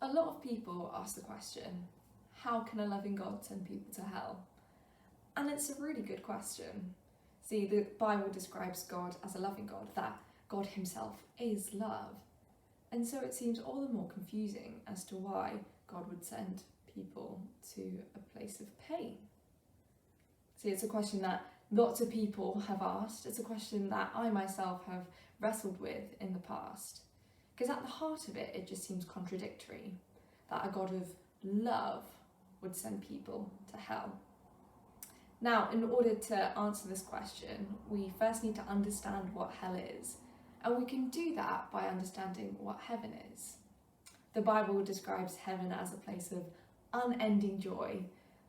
A lot of people ask the question, how can a loving God send people to hell? And it's a really good question. See, the Bible describes God as a loving God, that God himself is love. And so it seems all the more confusing as to why God would send people to a place of pain. See, it's a question that lots of people have asked. It's a question that I myself have wrestled with in the past. Because at the heart of it, it just seems contradictory that a God of love would send people to hell. Now, in order to answer this question, we first need to understand what hell is. And we can do that by understanding what heaven is. The Bible describes heaven as a place of unending joy,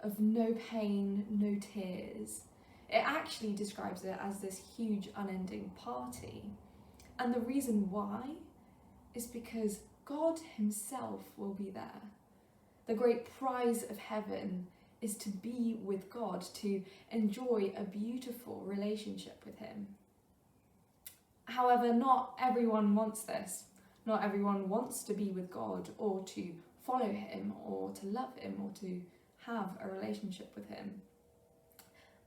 of no pain, no tears. It actually describes it as this huge unending party. And the reason why is because God himself will be there. The great prize of heaven is to be with God, to enjoy a beautiful relationship with him. However, not everyone wants this. Not everyone wants to be with God or to follow him or to love him or to have a relationship with him.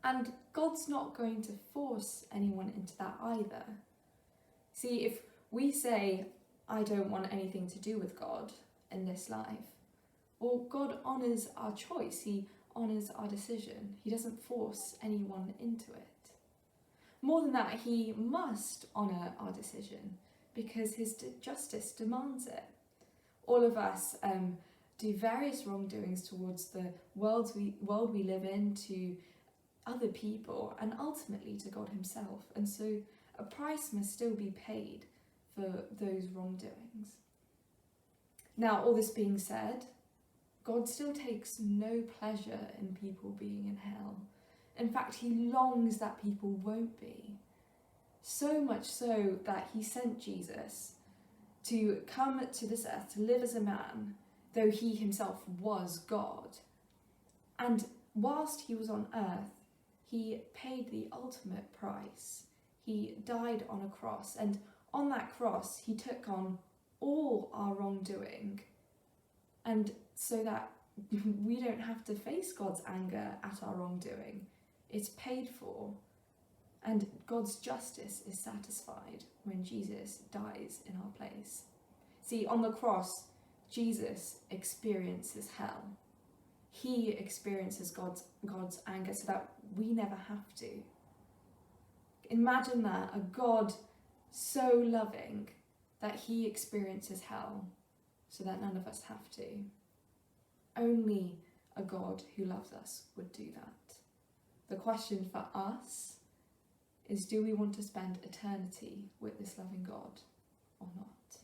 And God's not going to force anyone into that either. See, if we say, I don't want anything to do with God in this life, well, God honours our choice. He honours our decision. He doesn't force anyone into it. More than that, he must honour our decision because his justice demands it. All of us do various wrongdoings towards the world we live in, to other people, and ultimately to God himself. And so a price must still be paid for those wrongdoings. Now, all this being said, God still takes no pleasure in people being in hell. In fact, he longs that people won't be. So much so that he sent Jesus to come to this earth to live as a man, though he himself was God. And whilst he was on earth, he paid the ultimate price. He died on a cross, and on that cross, he took on all our wrongdoing, and so that we don't have to face God's anger at our wrongdoing. It's paid for, and God's justice is satisfied when Jesus dies in our place. See, on the cross, Jesus experiences hell. He experiences God's anger so that we never have to. Imagine that, a God so loving that he experiences hell so that none of us have to. Only a God who loves us would do that. The question for us is, do we want to spend eternity with this loving God or not?